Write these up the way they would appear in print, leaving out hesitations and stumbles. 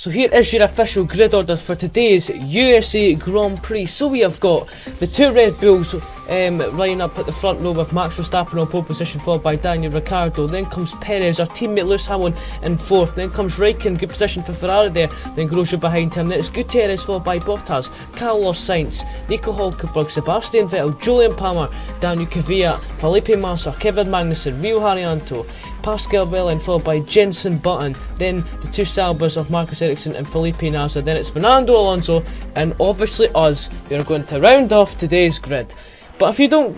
So here is your official grid order for today's USA Grand Prix. So we have got the two Red Bulls lining up at the front row with Max Verstappen on pole position, followed by Daniel Ricciardo. Then comes Perez, our teammate Lewis Hamilton in fourth. Then comes Raikkonen, good position for Ferrari there. Then Grosjean behind him. Then it's Gutierrez followed by Bottas, Carlos Sainz, Nico Hulkenberg, Sebastian Vettel, Julian Palmer, Daniel Kvyat, Felipe Massa, Kevin Magnussen, Rio Haryanto, Pascal Wehrlein followed by Jenson Button, then the two Saubers of Marcus Ericsson and Felipe Nasr, then it's Fernando Alonso, and obviously us. We are going to round off today's grid. But if you don't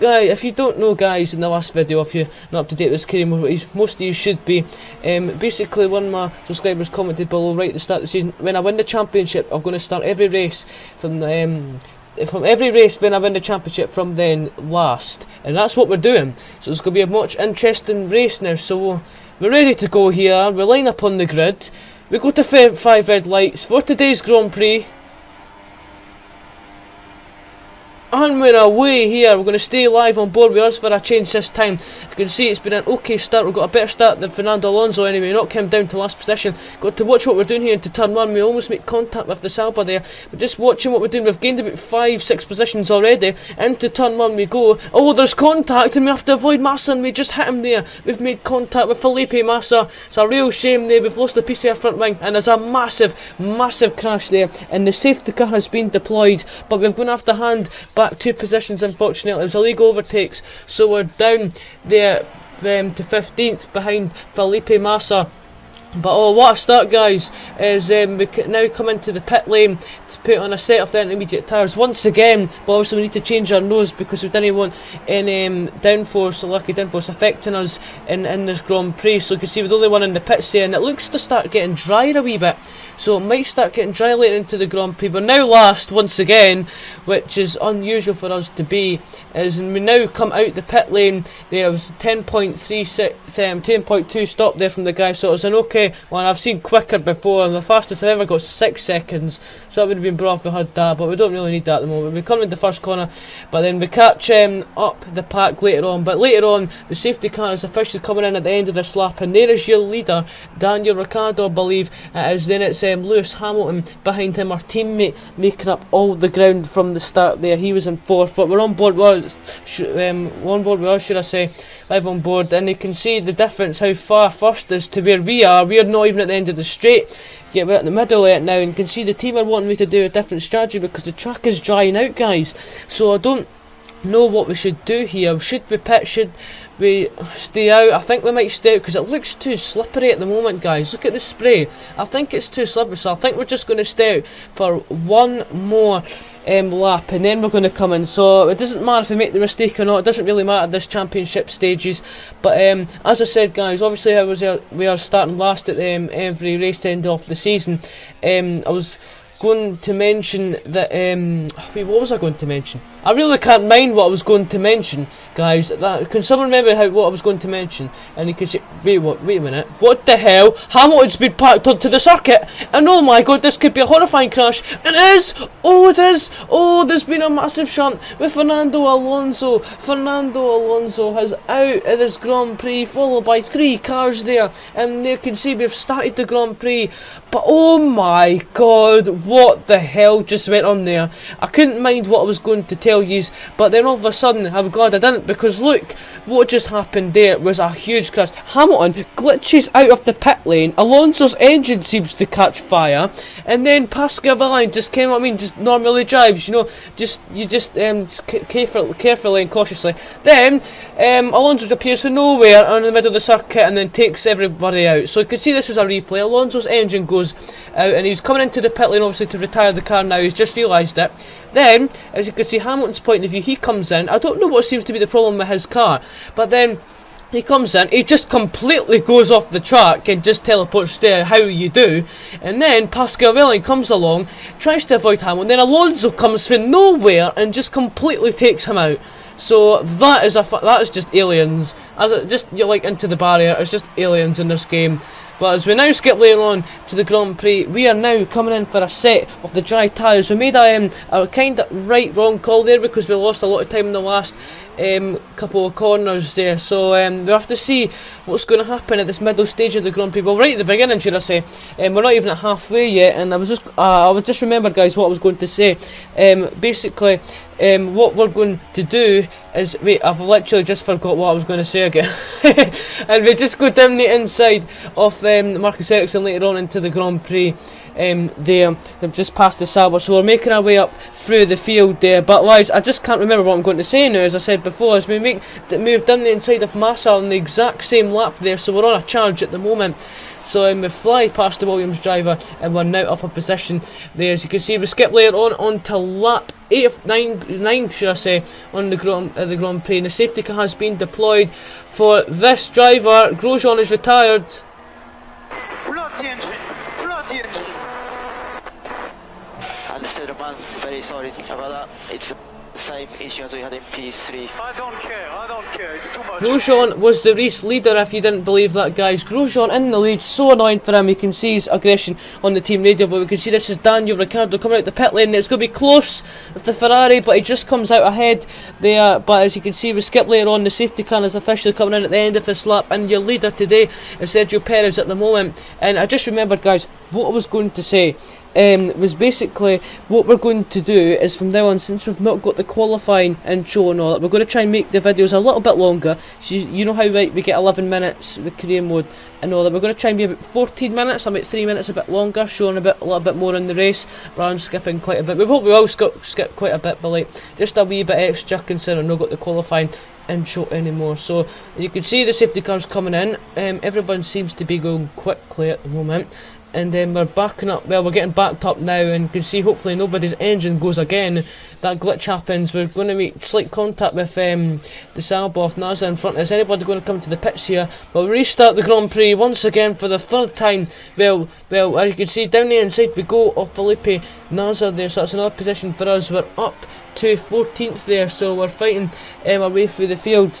know, guys, in the last video, if you're not up to date with this career, most of you should be. Basically, one of my subscribers commented below right at the start of the season, when I win the championship, I'm going to start every race from every race when I win the championship from then last, and that's what we're doing. So it's going to be a much interesting race now. So we're ready to go here. We line up on the grid. We go to 5 red lights for today's Grand Prix. And we're away here. We're going to stay live on board with us for a change this time. You can see it's been an okay start. We've got a better start than Fernando Alonso anyway. Knock him down to last position. Got to watch what we're doing here into turn 1. We almost make contact with the Sauber there. But just watching what we're doing. We've gained about 5-6 positions already. Into turn 1 we go. Oh, there's contact and we have to avoid Massa, and we just hit him there. We've made contact with Felipe Massa. It's a real shame there. We've lost a piece of our front wing, and there's a massive crash there. And the safety car has been deployed. But we're going to have to hand back 2 positions, unfortunately. It was illegal overtakes, so we're down there to 15th behind Felipe Massa. But oh, what a start, guys, as we now come into the pit lane to put on a set of the intermediate tyres once again. But obviously we need to change our nose because we didn't want any downforce, or lucky downforce, affecting us in this Grand Prix. So you can see we're the only one in the pits here, and it looks to start getting drier a wee bit. So it might start getting dry later into the Grand Prix. We're now last once again, which is unusual for us to be. As we now come out the pit lane, there was 10.2 stop there from the guy, so it was an okay one. I've seen quicker before, and the fastest I've ever got is 6 seconds, so that would have been bra if we had that, but we don't really need that at the moment. We come in the first corner, but then we catch up the pack later on. But later on, the safety car is officially coming in at the end of this lap, and there is your leader, Daniel Ricciardo, I believe it is. Then it's Lewis Hamilton behind him, our teammate, making up all the ground from the start there. He was in 4th, but we're on board with us, should I say, live on board, and you can see the difference, how far first is to where we are. We are not even at the end of the straight. Yeah, we're at the middle of it now, and you can see the team are wanting me to do a different strategy because the track is drying out, guys. So I don't know what we should do here. Should we pit? Should we stay out? I think we might stay out because it looks too slippery at the moment, guys. Look at the spray. I think it's too slippery, so I think we're just going to stay out for one more lap, and then we're going to come in. So it doesn't matter if we make the mistake or not. It doesn't really matter this championship stages. But as I said, guys, obviously we are starting last at every race to end off the season. I was going to mention that wait, what was I going to mention? I really can't mind what I was going to mention, guys. Can someone remember what I was going to mention? And you can say, wait a minute, what the hell? Hamilton's been packed onto the circuit, and oh my god, this could be a horrifying crash. It is! Oh, it is! Oh, there's been a massive shunt with Fernando Alonso. Fernando Alonso is out of this Grand Prix, followed by 3 cars there, and you can see we've started the Grand Prix. But oh my god, what the hell just went on there? I couldn't mind what I was going to tell you, but then all of a sudden I'm glad I didn't, because look what just happened. There was a huge crash. Hamilton glitches out of the pit lane, Alonso's engine seems to catch fire, and then Pascal Wehrlein just came, just normally drives, just carefully and cautiously. Then Alonso appears from nowhere in the middle of the circuit and then takes everybody out. So you can see this was a replay. Alonso's engine goes out, and he's coming into the pit lane obviously to retire the car now. He's just realised it. Then, as you can see, Hamilton's point of view, he comes in. I don't know what seems to be the problem with his car, but then he comes in, he just completely goes off the track and just teleports there, how you do. And then Pascal Wehrlein comes along, tries to avoid Hamilton, then Alonso comes from nowhere and just completely takes him out. So that is just aliens. You're like into the barrier, it's just aliens in this game. But as we now skip later on to the Grand Prix, we are now coming in for a set of the dry tyres. We made a kind of wrong call there because we lost a lot of time in the last couple of corners there. So we have to see what's going to happen at this middle stage of the Grand Prix. Well, right at the beginning, should I say. We're not even at halfway yet, and I was just remembered, guys, what I was going to say. Basically, what we're going to do is, wait, I've literally just forgot what I was going to say again. And we just go down the inside of Marcus Ericsson later on into the Grand Prix. There, they've just passed the Sauber, so we're making our way up through the field there. But guys, I just can't remember what I'm going to say now. As I said before, as we make the move down the inside of Massa on the exact same lap there, so we're on a charge at the moment. So we fly past the Williams driver, and we're now up a position there. As you can see, we skip later on to lap 9, should I say, on the Grand Prix. And the safety car has been deployed for this driver. Grosjean is retired. Understood, man. Very sorry about that. It's the same issue as we had in P3. I don't care, it's too much. Grosjean was the race leader, if you didn't believe that, guys. Grosjean in the lead, so annoying for him. You can see his aggression on the team radio, but we can see this is Daniel Ricciardo coming out the pit lane. It's going to be close with the Ferrari, but he just comes out ahead there. But as you can see, we skip later on. The safety car is officially coming in at the end of this lap, and your leader today is Sergio Perez at the moment. And I just remembered, guys, what I was going to say. Was basically what we're going to do is from now on, since we've not got the qualifying intro and all that, we're going to try and make the videos a little bit longer. So you know how we get 11 minutes with the career mode and all that. We're going to try and be about 14 minutes, about 3 minutes a bit longer, showing a little bit more in the race rather than skipping quite a bit. We hope we will skip quite a bit, but like just a wee bit extra considering we've not got the qualifying intro anymore. So you can see the safety cars coming in. Everyone seems to be going quickly at the moment. And then we're backing up, well, we're getting backed up now, and you can see hopefully nobody's engine goes again. That glitch happens. We're going to make slight contact with the Sauber off NASA in front. Is anybody going to come to the pits here? We'll restart the Grand Prix once again for the third time. Well, as you can see, down the inside we go of Felipe NASA there, so that's another position for us. We're up to 14th there, so we're fighting our way through the field.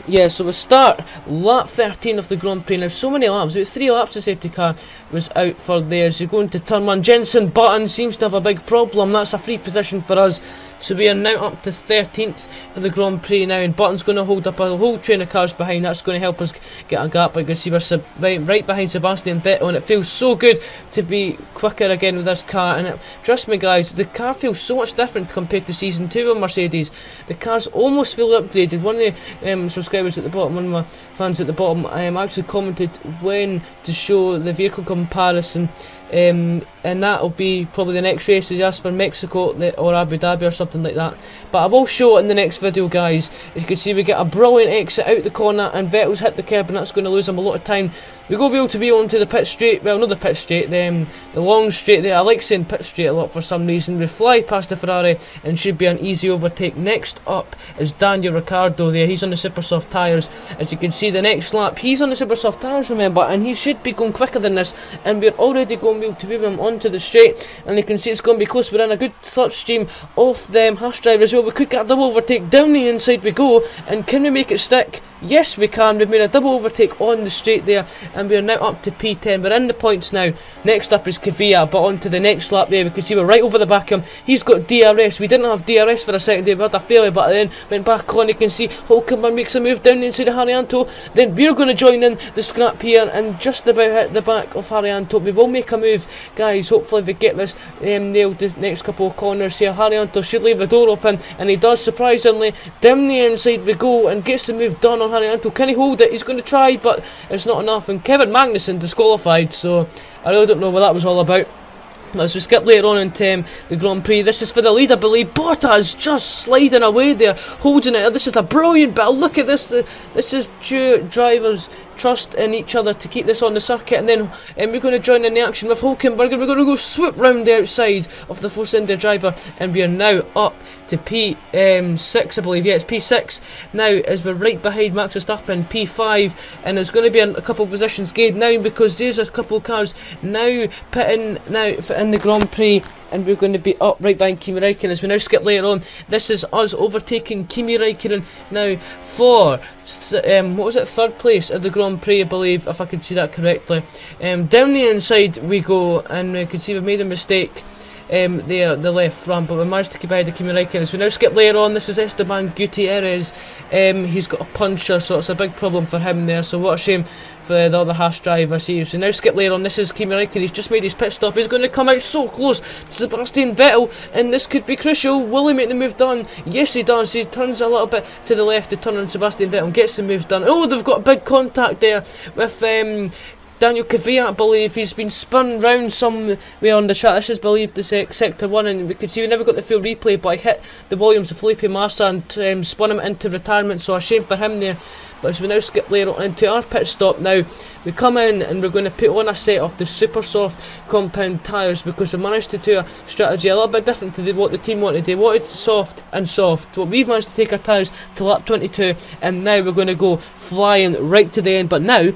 Yeah, so we start lap 13 of the Grand Prix. Now, so many laps, about 3 laps the safety car was out for there. As you go into turn 1, Jenson Button seems to have a big problem. That's a free position for us. So we are now up to 13th for the Grand Prix now, and Button's going to hold up a whole train of cars behind. That's going to help us get a gap. But you can see we're right behind Sebastian Vettel, and it feels so good to be quicker again with this car. And trust me, guys, the car feels so much different compared to Season 2 of Mercedes. The car's almost fully upgraded. One of the subscribers at the bottom, one of my fans at the bottom, actually commented when to show the vehicle comparison. And that'll be probably the next race. Is asked for Mexico or Abu Dhabi or something like that. But I will show it in the next video, guys. As you can see, we get a brilliant exit out the corner, and Vettel's hit the curb, and that's going to lose him a lot of time. We go be able to be onto the pit straight. Well, not the pit straight, the long straight there. I like saying pit straight a lot for some reason. We fly past the Ferrari and should be an easy overtake. Next up is Daniel Ricciardo there. He's on the super soft tyres. As you can see, the next lap, he's on the super soft tyres, remember, and he should be going quicker than this. And we're already going to be able to move him onto the straight. And you can see it's going to be close. We're in a good slipstream of them HAAS drivers. Well, we could get a double overtake. Down the inside we go. And can we make it stick? Yes, we can. We've made a double overtake on the straight there, and we are now up to P10. We're in the points now. Next up is Kvyat, but on to the next lap there. We can see we're right over the back of him. He's got DRS. We didn't have DRS for a second there. We had a failure, but then went back on. You can see Hulkenberg makes a move down the inside of Haryanto. Then we're going to join in the scrap here and just about hit the back of Haryanto. We will make a move, guys. Hopefully we get this nailed the next couple of corners here. Haryanto should leave the door open, and he does, surprisingly. Down the inside we go and gets the move done on Haryanto. Can he hold it? He's going to try, but it's not enough. And Kevin Magnussen disqualified, so I really don't know what that was all about. As we skip later on into the Grand Prix, this is for the lead, I believe. Bottas just sliding away there, holding it. This is a brilliant battle. Look at this. This is two drivers trust in each other to keep this on the circuit, and then we're going to join in the action with Hulkenberg, and we're going to go swoop round the outside of the Force India driver, and we are now up to P6, I believe. Yeah, it's P6 now, as we're right behind Max Verstappen, P5, and there's going to be a couple of positions gained now, because there's a couple of cars now pitting now in the Grand Prix, and we're going to be up right behind Kimi Räikkönen. As we now skip later on, this is us overtaking Kimi Räikkönen now for what was it, third place at the Grand Prix, I believe, if I can see that correctly. Down the inside we go, and we can see we've made a mistake there at the left front, but we managed to keep ahead of Kimi Räikkönen. As we now skip later on, this is Esteban Gutierrez. He's got a puncher, so it's a big problem for him there, so what a shame for the other Haas driver. See, so now skip later on, this is Kimi Räikkönen. He's just made his pit stop. He's going to come out so close to Sebastian Vettel, and this could be crucial. Will he make the move done? Yes, he does. He turns a little bit to the left to turn on Sebastian Vettel and gets the move done. Oh, they've got a big contact there with Daniel Kvyat, I believe. He's been spun round somewhere on the track. This is believed the sector 1, and we can see we never got the full replay, but he hit the Williams of Felipe Massa and spun him into retirement, so a shame for him there. But as we now skip later on into our pit stop now, we come in and we're going to put on a set of the super soft compound tyres, because we managed to do a strategy a little bit different to what the team wanted. They wanted soft and soft. Well, we've managed to take our tyres to lap 22, and now we're going to go flying right to the end. But now,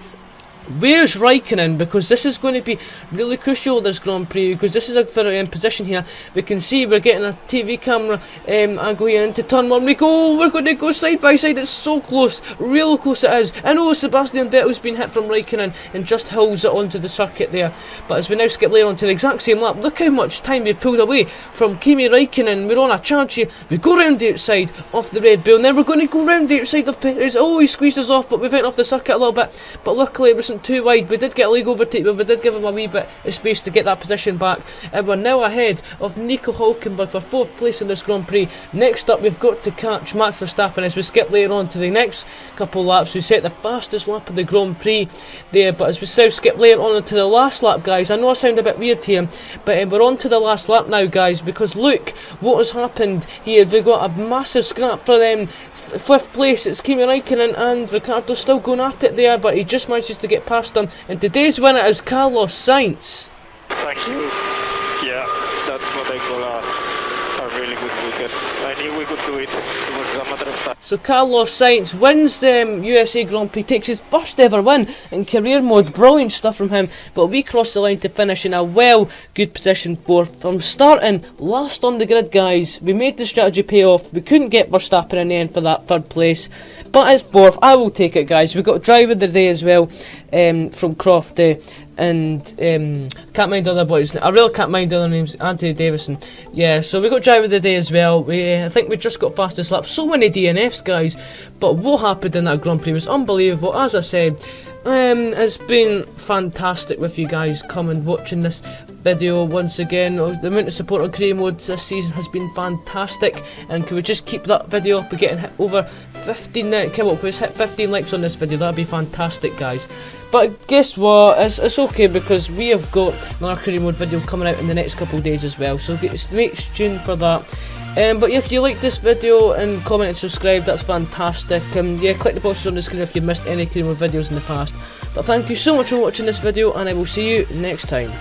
where's Räikkönen? Because this is going to be really crucial, this Grand Prix, because this is a Ferrari position here. We can see we're getting a TV camera angle here into turn 1. We're going to go side by side. It's so close, real close it is. I know Sebastian Vettel's been hit from Räikkönen and just holds it onto the circuit there. But as we now skip later on to the exact same lap, look how much time we've pulled away from Kimi Räikkönen. We're on a charge here. We go round the outside of the Red Bull, and then we're going to go round the outside of Perez. Oh, he squeezed us off, but we went off the circuit a little bit. But luckily it wasn't too wide. We did get a league overtake, but we did give him a wee bit of space to get that position back, and we're now ahead of Nico Hülkenberg for 4th place in this Grand Prix. Next up, we've got to catch Max Verstappen. As we skip later on to the next couple laps, we set the fastest lap of the Grand Prix there. But as we now skip later on to the last lap, guys, I know I sound a bit weird here, but we're on to the last lap now, guys, because look what has happened here. We've got a massive scrap for them. 5th place, it's Kimi Räikkönen, and Ricciardo still going at it there, but he just manages to get past them. And today's winner is Carlos Sainz. Thank you. Yeah, that's what I call a really good weekend. I knew we could do it. It was a matter of time. So Carlos Sainz wins the USA Grand Prix, takes his first ever win in career mode. Brilliant stuff from him, but we crossed the line to finish in a good position 4th. From starting last on the grid, guys, we made the strategy pay off. We couldn't get Verstappen in the end for that 3rd place, but it's 4th. I will take it, guys. We got driver of the day as well from Crofty, and can't mind other boys. I really can't mind other names. Anthony Davison. Yeah, so we got driver of the day as well. I think we just got fastest lap. So many DNFs, guys. But what happened in that Grand Prix was unbelievable. As I said, it's been fantastic with you guys coming watching this video once again. The amount of support on career mode this season has been fantastic, and can we just keep that video up? We're getting hit over 15 now. Come up, let's hit 15 likes on this video. That'd be fantastic, guys. But guess what, it's okay, because we have got another career mode video coming out in the next couple of days as well, so make tuned for that. But if you like this video and comment and subscribe, that's fantastic. Yeah, click the boxes on the screen if you've missed any career mode videos in the past. But thank you so much for watching this video, and I will see you next time.